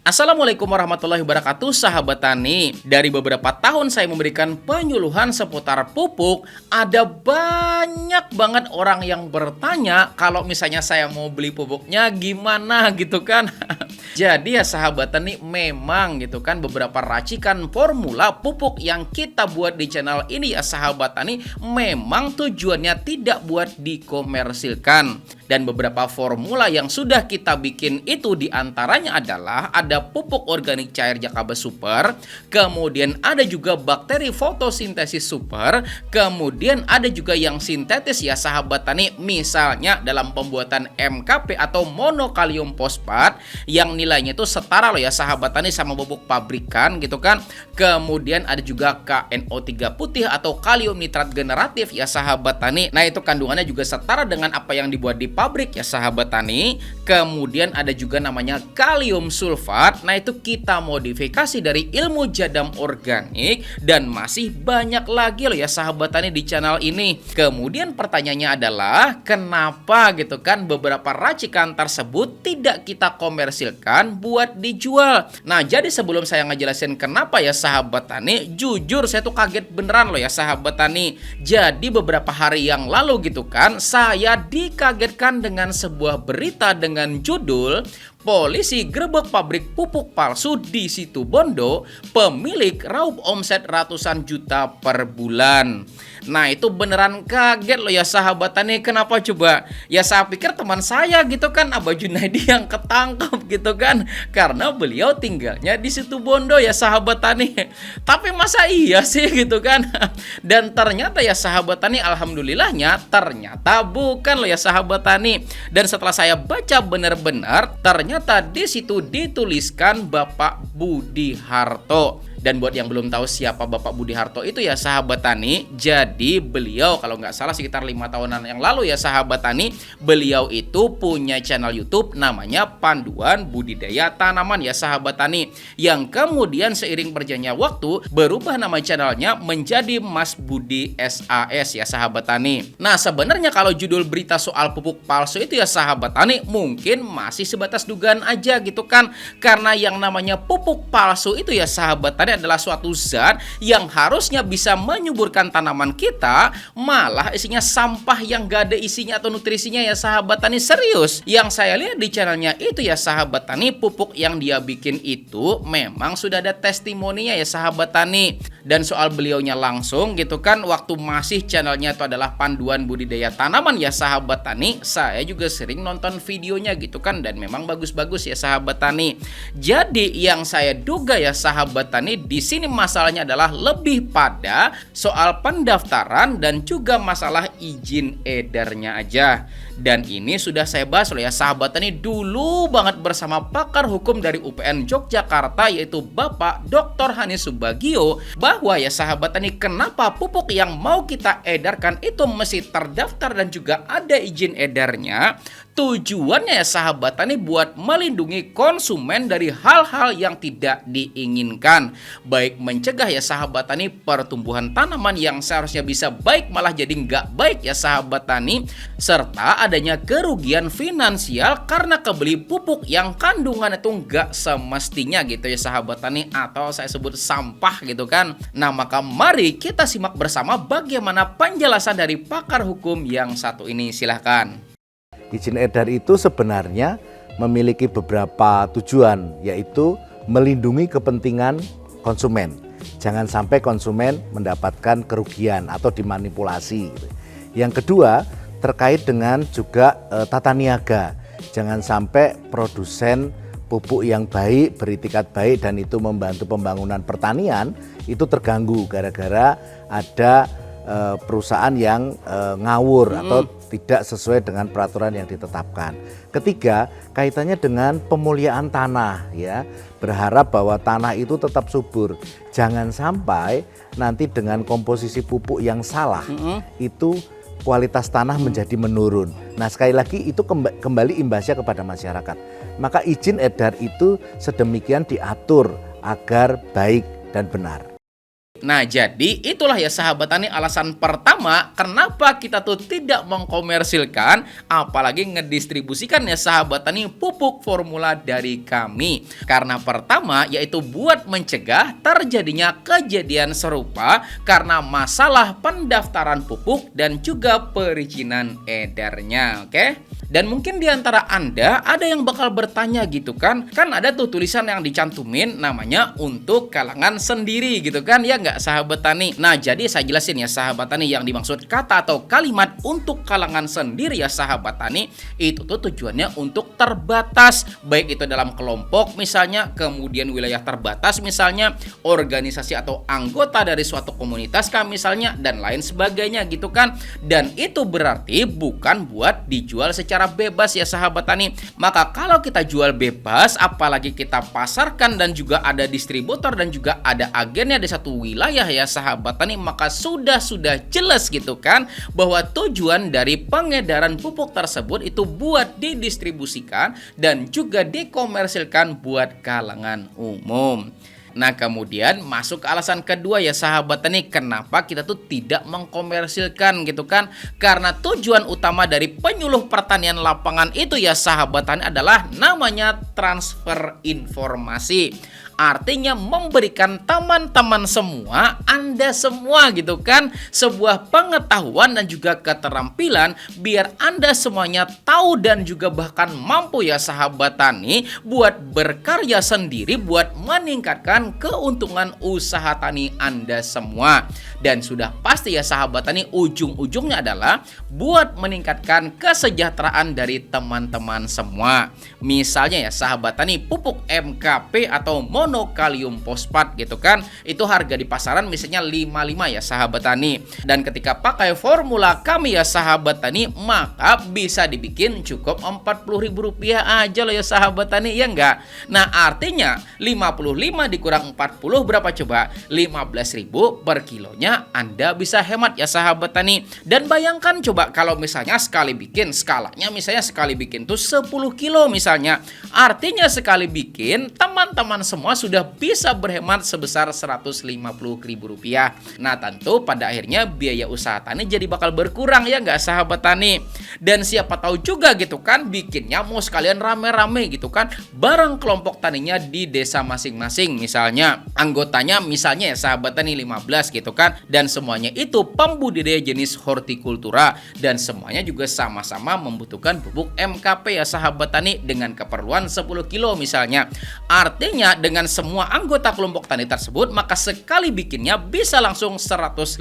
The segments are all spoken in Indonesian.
Assalamualaikum warahmatullahi wabarakatuh, sahabat tani. Dari beberapa tahun saya memberikan penyuluhan seputar pupuk, ada banyak banget orang yang bertanya kalau misalnya saya mau beli pupuknya gimana gitu kan. Jadi ya sahabat tani, memang gitu kan beberapa racikan formula pupuk yang kita buat di channel ini ya sahabat tani, memang tujuannya tidak buat dikomersilkan. Dan beberapa formula yang sudah kita bikin itu diantaranya adalah ada pupuk organik cair Jakaba Super, kemudian ada juga bakteri fotosintesis super, kemudian ada juga yang sintetis ya sahabat tani, misalnya dalam pembuatan MKP atau monokalium fosfat yang nilainya itu setara loh ya sahabat tani sama pupuk pabrikan gitu kan. Kemudian ada juga KNO3 putih atau kalium nitrat generatif ya sahabat tani. Nah itu kandungannya juga setara dengan apa yang dibuat di pabrik ya sahabat tani. Kemudian ada juga namanya kalium sulfat. Nah itu kita modifikasi dari ilmu jadam organik, dan masih banyak lagi loh ya sahabat tani di channel ini. Kemudian pertanyaannya adalah kenapa gitu kan beberapa racikan tersebut tidak kita komersilkan buat dijual. Nah jadi sebelum saya ngejelasin kenapa ya sahabat tani, jujur saya tuh kaget beneran loh ya sahabat tani. Jadi beberapa hari yang lalu gitu kan, saya dikagetkan dengan sebuah berita dengan judul polisi grebek pabrik pupuk palsu di Situbondo, pemilik raup omset ratusan juta per bulan. Nah itu beneran kaget loh ya sahabat tani. Kenapa coba? Ya saya pikir teman saya gitu kan, Abah Junaidi yang ketangkep gitu kan, karena beliau tinggalnya di Situbondo ya sahabat tani. Tapi masa iya sih gitu kan. Dan ternyata ya sahabat tani, alhamdulillahnya ternyata bukan loh ya sahabat tani. Dan setelah saya baca benar-benar, ternyata di situ dituliskan Bapak Budi Harto. Dan buat yang belum tahu siapa Bapak Budi Harto itu ya sahabat tani, jadi beliau kalau nggak salah sekitar 5 tahunan yang lalu ya sahabat tani, beliau itu punya channel YouTube namanya Panduan Budidaya Tanaman ya sahabat tani, yang kemudian seiring berjalannya waktu berubah nama channelnya menjadi Mas Budi SAS ya sahabat tani. Nah sebenarnya kalau judul berita soal pupuk palsu itu ya sahabat tani mungkin masih sebatas dugaan aja gitu kan, karena yang namanya pupuk palsu itu ya sahabat tani adalah suatu zat yang harusnya bisa menyuburkan tanaman kita, malah isinya sampah yang gak ada isinya atau nutrisinya ya sahabat tani. Serius, yang saya lihat di channelnya itu ya sahabat tani, pupuk yang dia bikin itu memang sudah ada testimoninya ya sahabat tani. Dan soal beliaunya langsung gitu kan, waktu masih channelnya itu adalah Panduan Budidaya Tanaman ya sahabat tani, saya juga sering nonton videonya gitu kan, dan memang bagus-bagus ya sahabat tani. Jadi yang saya duga ya sahabat tani, di sini masalahnya adalah lebih pada soal pendaftaran dan juga masalah izin edarnya aja. Dan ini sudah saya bahas loh ya sahabat tani dulu banget bersama pakar hukum dari UPN Yogyakarta, yaitu Bapak Dr. Hanis Subagio, bahwa ya sahabat tani kenapa pupuk yang mau kita edarkan itu mesti terdaftar dan juga ada izin edarnya. Tujuannya ya sahabat tani buat melindungi konsumen dari hal-hal yang tidak diinginkan, baik mencegah ya sahabat tani pertumbuhan tanaman yang seharusnya bisa baik malah jadi nggak baik ya sahabat tani, serta adanya kerugian finansial karena kebeli pupuk yang kandungan itu nggak semestinya gitu ya sahabat tani, atau saya sebut sampah gitu kan. Nah maka mari kita simak bersama bagaimana penjelasan dari pakar hukum yang satu ini, silahkan. Izin edar itu sebenarnya memiliki beberapa tujuan, yaitu melindungi kepentingan konsumen. Jangan sampai konsumen mendapatkan kerugian atau dimanipulasi. Yang kedua, terkait dengan juga tata niaga. Jangan sampai produsen pupuk yang baik, beritikat baik, dan itu membantu pembangunan pertanian, itu terganggu gara-gara ada perusahaan yang ngawur atau tidak sesuai dengan peraturan yang ditetapkan. Ketiga, kaitannya dengan pemuliaan tanah ya. Berharap bahwa tanah itu tetap subur. Jangan sampai nanti dengan komposisi pupuk yang salah itu kualitas tanah menjadi menurun. Nah, sekali lagi itu kembali imbasnya kepada masyarakat. Maka izin edar itu sedemikian diatur agar baik dan benar. Nah, jadi itulah ya sahabat tani alasan pertama kenapa kita tuh tidak mengkomersilkan apalagi ngedistribusikan ya sahabat tani pupuk formula dari kami. Karena pertama yaitu buat mencegah terjadinya kejadian serupa karena masalah pendaftaran pupuk dan juga perizinan edarnya, oke? Dan mungkin di antara Anda ada yang bakal bertanya gitu kan ada tuh tulisan yang dicantumin namanya untuk kalangan sendiri gitu kan, ya nggak sahabat tani? Nah, jadi saya jelasin ya sahabat tani, yang dimaksud kata atau kalimat untuk kalangan sendiri ya sahabat tani, itu tuh tujuannya untuk terbatas, baik itu dalam kelompok misalnya, kemudian wilayah terbatas misalnya, organisasi atau anggota dari suatu komunitas kan misalnya, dan lain sebagainya gitu kan. Dan itu berarti bukan buat dijual secara bebas ya sahabat tani. Maka kalau kita jual bebas, apalagi kita pasarkan dan juga ada distributor dan juga ada agennya di satu wilayah ya sahabat tani, maka sudah jelas gitu kan bahwa tujuan dari pengedaran pupuk tersebut itu buat didistribusikan dan juga dikomersilkan buat kalangan umum. Nah, kemudian masuk ke alasan kedua ya sahabat tani, kenapa kita tuh tidak mengkomersilkan gitu kan? Karena tujuan utama dari penyuluh pertanian lapangan itu ya sahabat tani adalah namanya transfer informasi. Artinya memberikan teman-teman semua, Anda semua gitu kan, sebuah pengetahuan dan juga keterampilan biar Anda semuanya tahu dan juga bahkan mampu ya sahabat tani buat berkarya sendiri buat meningkatkan keuntungan usaha tani Anda semua. Dan sudah pasti ya sahabat tani ujung-ujungnya adalah buat meningkatkan kesejahteraan dari teman-teman semua. Misalnya ya sahabat tani, pupuk MKP atau monokalium fosfat gitu kan, itu harga di pasaran misalnya 55 ya sahabat tani. Dan ketika pakai formula kami ya sahabat tani, maka bisa dibikin cukup Rp40.000 aja loh ya sahabat tani, ya enggak? Nah, artinya 55 dikurang 40 berapa coba? 15.000 per kilonya Anda bisa hemat ya sahabat tani. Dan bayangkan coba kalau misalnya sekali bikin, skalanya misalnya sekali bikin tuh 10 kilo misalnya, artinya sekali bikin teman-teman semua sudah bisa berhemat sebesar Rp150.000. Nah, tentu pada akhirnya biaya usaha tani jadi bakal berkurang ya nggak sahabat tani. Dan siapa tahu juga gitu kan bikinnya mau sekalian rame-rame gitu kan bareng kelompok taninya di desa masing-masing, misalnya anggotanya misalnya ya sahabat tani 15 gitu kan, dan semuanya itu pembudidaya jenis hortikultura dan semuanya juga sama-sama membutuhkan pupuk MKP ya sahabat tani dengan keperluan 10 kilo misalnya. Artinya dengan semua anggota kelompok tani tersebut maka sekali bikinnya bisa langsung 150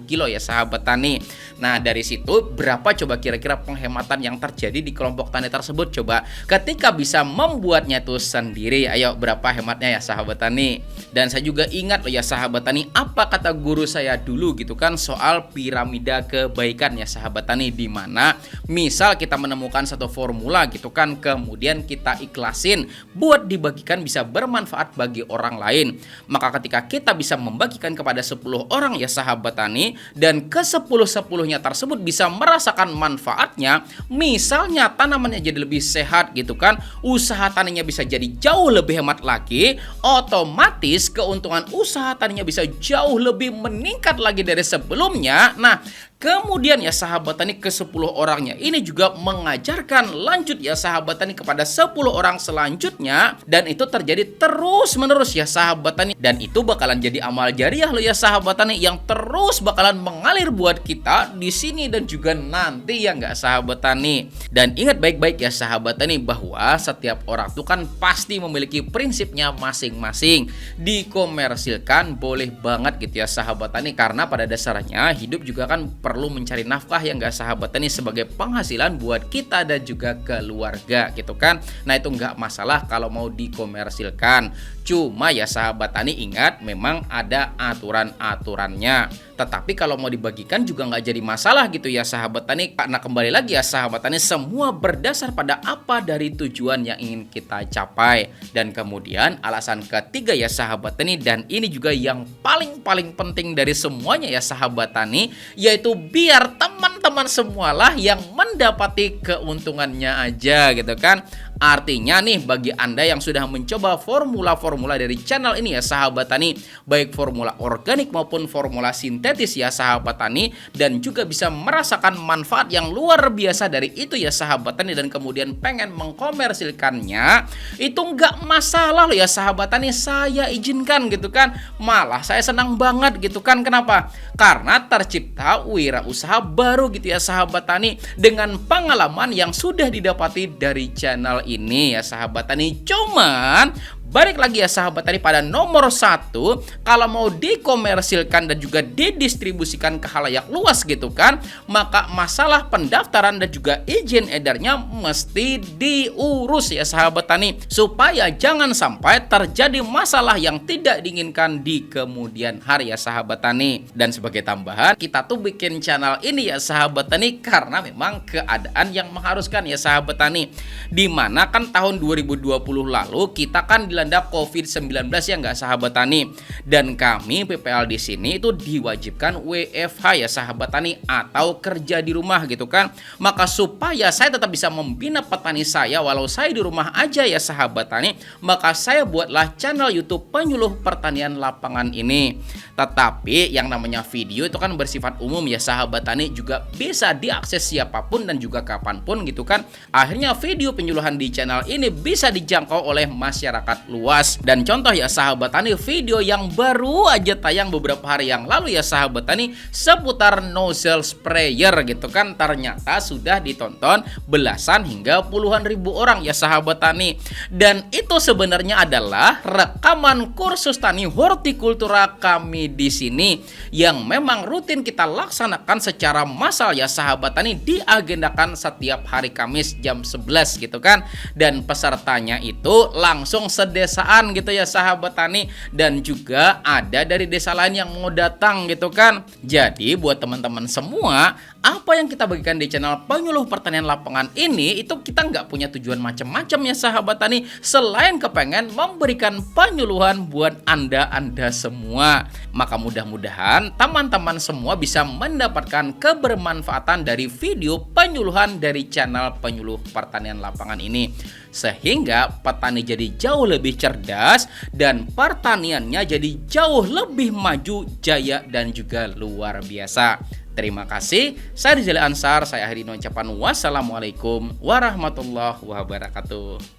kilo ya sahabat tani. Nah, dari situ berapa coba kira-kira penghematan yang terjadi di kelompok tani tersebut coba ketika bisa membuatnya itu sendiri? Ayo, berapa hematnya ya sahabat tani? Dan saya juga ingat loh ya sahabat tani, apa kata guru saya dulu gitu kan soal piramida kebaikan ya sahabat tani, di mana misal kita menemukan satu formula gitu kan, kemudian kita ikhlasin buat dibagikan bisa bermanfaat bagi orang lain. Maka ketika kita bisa membagikan kepada 10 orang ya sahabat tani, dan ke 10-10-nya tersebut bisa merasakan manfaatnya, misalnya tanamannya jadi lebih sehat gitu kan, usaha taninya bisa jadi jauh lebih hemat lagi, otomatis keuntungan usaha taninya bisa jauh lebih meningkat lagi dari sebelumnya. Nah, kemudian ya sahabat tani ke 10 orangnya ini juga mengajarkan lanjut ya sahabat tani kepada 10 orang selanjutnya, dan itu terjadi terus menerus ya sahabat tani, dan itu bakalan jadi amal jariah loh ya sahabat tani yang terus bakalan mengalir buat kita di sini dan juga nanti ya nggak sahabat tani. Dan ingat baik-baik ya sahabat tani bahwa setiap orang tuh kan pasti memiliki prinsipnya masing-masing. Dikomersilkan boleh banget gitu ya sahabat tani, karena pada dasarnya hidup juga kan perlu mencari nafkah ya nggak sahabat tani, sebagai penghasilan buat kita dan juga keluarga gitu kan. Nah, itu nggak masalah kalau mau dikomersilkan. Cuma ya sahabat tani ingat memang ada aturan-aturannya. Tetapi kalau mau dibagikan juga nggak jadi masalah gitu ya sahabat tani. Karena kembali lagi ya sahabat tani, semua berdasar pada apa dari tujuan yang ingin kita capai. Dan kemudian alasan ketiga ya sahabat tani, dan ini juga yang paling penting dari semuanya ya sahabat tani, yaitu biar teman-teman semualah yang mendapati keuntungannya aja gitu kan. Artinya nih, bagi Anda yang sudah mencoba formula-formula dari channel ini ya sahabat tani, baik formula organik maupun formula sintetis ya sahabat tani, dan juga bisa merasakan manfaat yang luar biasa dari itu ya sahabat tani, dan kemudian pengen mengkomersilkannya, itu nggak masalah loh ya sahabat tani, saya izinkan gitu kan. Malah saya senang banget gitu kan. Kenapa? Karena tercipta wirausaha baru gitu ya sahabat tani, dengan pengalaman yang sudah didapati dari channel ini ya sahabat tani. Cuman balik lagi ya sahabat tani pada nomor satu, kalau mau dikomersilkan dan juga didistribusikan ke khalayak luas gitu kan, maka masalah pendaftaran dan juga izin edarnya mesti diurus ya sahabat tani, supaya jangan sampai terjadi masalah yang tidak diinginkan di kemudian hari ya sahabat tani. Dan sebagai tambahan, kita tuh bikin channel ini ya sahabat tani karena memang keadaan yang mengharuskan ya sahabat tani, dimana kan tahun 2020 lalu kita kan dilanda COVID-19 ya nggak sahabat tani, dan kami PPL di sini itu diwajibkan WFH ya sahabat tani, atau kerja di rumah gitu kan. Maka supaya saya tetap bisa membina petani saya walau saya di rumah aja ya sahabat tani, maka saya buatlah channel YouTube Penyuluh Pertanian Lapangan ini. Tetapi yang namanya video itu kan bersifat umum ya sahabat tani, juga bisa diakses siapapun dan juga kapanpun gitu kan. Akhirnya video penyuluhan di channel ini bisa dijangkau oleh masyarakat luas. Dan contoh ya sahabat tani, video yang baru aja tayang beberapa hari yang lalu ya sahabat tani, seputar nozzle sprayer gitu kan, ternyata sudah ditonton belasan hingga puluhan ribu orang ya sahabat tani. Dan itu sebenarnya adalah rekaman kursus tani hortikultura kami di sini, yang memang rutin kita laksanakan secara massal ya sahabat tani, diagendakan setiap hari Kamis jam 11 gitu kan. Dan pesertanya itu langsung sedesaan gitu ya sahabat tani, dan juga ada dari desa lain yang mau datang gitu kan. Jadi buat teman-teman semua, apa yang kita bagikan di channel Penyuluh Pertanian Lapangan ini, itu kita nggak punya tujuan macam-macam ya sahabat tani, selain kepengen memberikan penyuluhan buat anda semua. Maka mudah-mudahan teman-teman semua bisa mendapatkan kebermanfaatan dari video penyuluhan dari channel Penyuluh Pertanian Lapangan ini, sehingga petani jadi jauh lebih cerdas dan pertaniannya jadi jauh lebih maju, jaya, dan juga luar biasa. Terima kasih. Saya Rizal Ansar, saya akhiri ucapan wassalamualaikum warahmatullahi wabarakatuh.